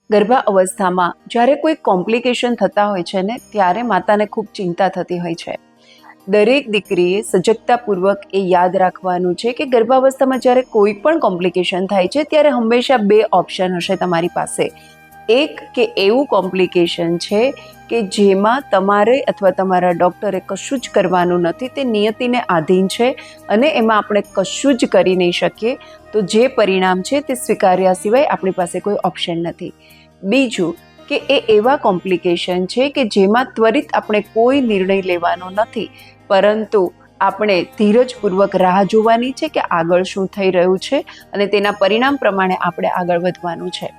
ગર્ભા અવસ્થામાં જ્યારે કોઈ કોમ્પ્લિકેશન થતા હોય છે ને ત્યારે માતાને ખૂબ ચિંતા થતી હોય છે. દરેક દીકરીએ સજગતાપૂર્વક એ યાદ રાખવાનું છે કે ગર્ભાવસ્થામાં જ્યારે કોઈ પણ કોમ્પ્લિકેશન થાય છે ત્યારે હંમેશા બે ઓપ્શન હશે તમારી પાસે. એક કે એવું કોમ્પ્લિકેશન છે કે જેમાં તમારે અથવા તમારા ડૉક્ટરે કશું જ કરવાનું નથી, તે નિયતિને આધીન છે અને એમાં આપણે કશું જ કરી નહીં શકીએ, તો જે પરિણામ છે તે સ્વીકાર્યા સિવાય આપણી પાસે કોઈ ઓપ્શન નથી. બીજું કે એ એવા કોમ્પ્લિકેશન છે કે જેમાં ત્વરિત આપણે કોઈ નિર્ણય લેવાનો નથી, પરંતુ આપણે ધીરજપૂર્વક રાહ જોવાની છે કે આગળ શું થઈ રહ્યું છે અને તેના પરિણામ પ્રમાણે આપણે આગળ વધવાનું છે.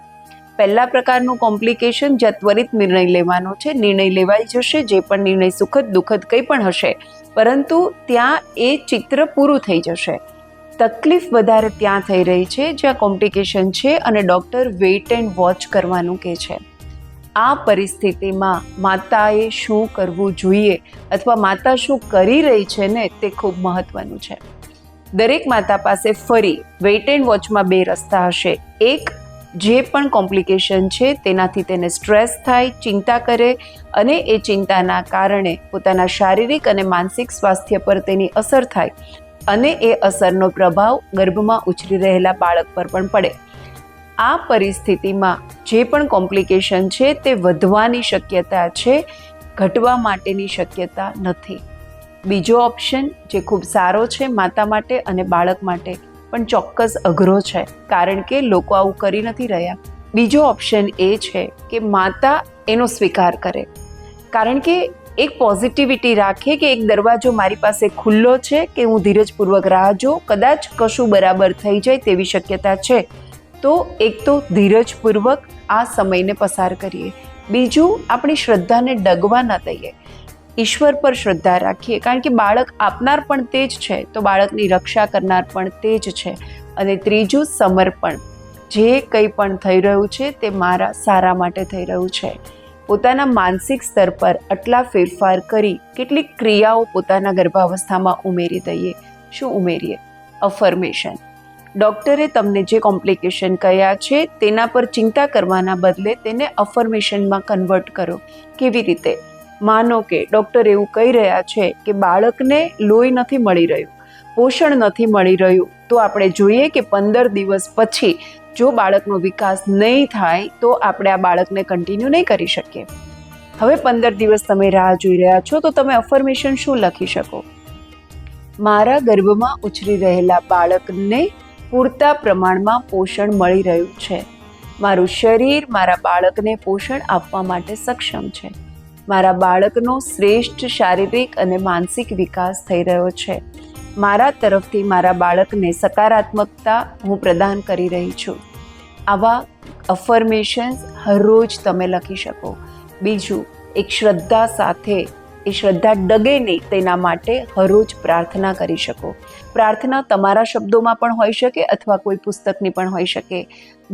પહેલા પ્રકારનું કોમ્પ્લિકેશન જ્યાં ત્વરિત નિર્ણય લેવાનો છે, નિર્ણય લેવાઈ જશે, જે પણ નિર્ણય સુખદ દુઃખદ કંઈ પણ હશે, પરંતુ ત્યાં એ ચિત્ર પૂરું થઈ જશે. તકલીફ વધારે ત્યાં થઈ રહી છે જ્યાં કોમ્પ્લિકેશન છે અને ડૉક્ટર વેઇટ એન્ડ વોચ કરવાનું કહે છે. આ પરિસ્થિતિમાં માતાએ શું કરવું જોઈએ અથવા માતા શું કરી રહી છે ને તે ખૂબ મહત્વનું છે. દરેક માતા પાસે ફરી વેઇટ એન્ડ વોચમાં બે રસ્તા હશે. એક, જે પણ કોમ્પ્લિકેશન છે તેનાથી તેને સ્ટ્રેસ થાય, ચિંતા કરે અને એ ચિંતાના કારણે પોતાના શારીરિક અને માનસિક સ્વાસ્થ્ય પર તેની અસર થાય અને એ અસરનો પ્રભાવ ગર્ભમાં ઉછરી રહેલા બાળક પર પણ પડે. આ પરિસ્થિતિમાં જે પણ કોમ્પ્લિકેશન છે તે વધવાની શક્યતા છે, ઘટવા માટેની શક્યતા નથી. બીજો ઓપ્શન જે ખૂબ સારો છે માતા માટે અને બાળક માટે, પણ ચોક્કસ અઘરો છે કારણ કે લોકો આવું કરી નથી રહ્યા. બીજો ઓપ્શન એ છે કે માતા એનો સ્વીકાર કરે, કારણ કે એક પોઝિટિવિટી રાખે કે એક દરવાજો મારી પાસે ખુલ્લો છે કે હું ધીરજપૂર્વક રાહ જોઉં, કદાચ કશું બરાબર થઈ જાય તેવી શક્યતા છે, તો એક તો ધીરજપૂર્વક આ સમયને પસાર કરીએ. બીજું, આપણી શ્રદ્ધાને ડગવા ન દઈએ, ઈશ્વર પર શ્રદ્ધા રાખીએ, કારણ કે બાળક આપનાર પણ તે જ છે તો બાળકની રક્ષા કરનાર પણ તે જ છે. અને ત્રીજું, સમર્પણ. જે કંઈ પણ થઈ રહ્યું છે તે મારા સારા માટે થઈ રહ્યું છે. પોતાના માનસિક સ્તર પર આટલા ફેરફાર કરી કેટલીક ક્રિયાઓ પોતાના ગર્ભાવસ્થામાં ઉમેરી દઈએ. શું ઉમેરીએ? અફર્મેશન. ડૉક્ટરે તમને જે કોમ્પ્લિકેશન કહ્યા છે તેના પર ચિંતા કરવાના બદલે તેને અફર્મેશનમાં કન્વર્ટ કરો. કેવી રીતે? માનો કે ડૉક્ટર એવું કહી રહ્યા છે કે બાળકને લોહી નથી મળી રહ્યું, પોષણ નથી મળી રહ્યું, તો આપણે જોઈએ કે 15 દિવસ પછી જો બાળકનો વિકાસ નહીં થાય તો આપણે આ બાળકને કન્ટિન્યુ નહીં કરી શકીએ. હવે 15 દિવસ તમે રાહ જોઈ રહ્યા છો તો તમે અફર્મેશન શું લખી શકો? મારા ગર્ભમાં ઉછરી રહેલા બાળકને પૂરતા પ્રમાણમાં પોષણ મળી રહ્યું છે. મારું શરીર મારા બાળકને પોષણ આપવા માટે સક્ષમ છે. મારા બાળકનો શ્રેષ્ઠ શારીરિક અને માનસિક વિકાસ થઈ રહ્યો છે. મારા તરફથી મારા બાળકને સકારાત્મકતા હું પ્રદાન કરી રહી છું. આવા અફર્મેશન્સ હરરોજ તમે લખી શકો. બીજું, એક શ્રદ્ધા સાથે, એ શ્રદ્ધા ડગે નહીં તેના માટે હરરોજ પ્રાર્થના કરી શકો. પ્રાર્થના તમારા શબ્દોમાં પણ હોઈ શકે અથવા કોઈ પુસ્તકની પણ હોઈ શકે.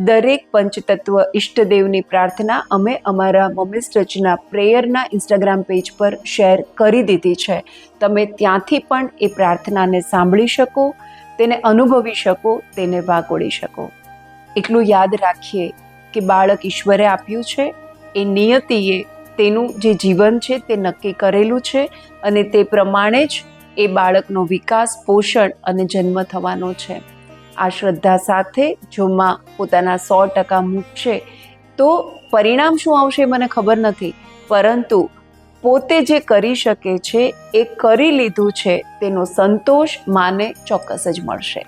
દરેક પંચતત્વ ઈષ્ટદેવની પ્રાર્થના અમે અમારા મમ્મીઝ ટચના પ્રેયરના ઇન્સ્ટાગ્રામ પેજ પર શેર કરી દીધી છે. તમે ત્યાંથી પણ એ પ્રાર્થનાને સાંભળી શકો, તેને અનુભવી શકો, તેને વાગોળી શકો. એટલું યાદ રાખીએ કે બાળક ઈશ્વરે આપ્યું છે, એ નિયતિએ તેનું જે જીવન છે તે નક્કી કરેલું છે અને તે પ્રમાણે જ એ બાળકનો વિકાસ, પોષણ અને જન્મ થવાનો છે. આ શ્રદ્ધા સાથે જો માં પોતાના 100% મૂકશે તો પરિણામ શું આવશે મને ખબર નથી, પરંતુ પોતે જે કરી શકે છે એ કરી લીધું છે તેનો સંતોષ માને ચોક્કસ જ મળશે.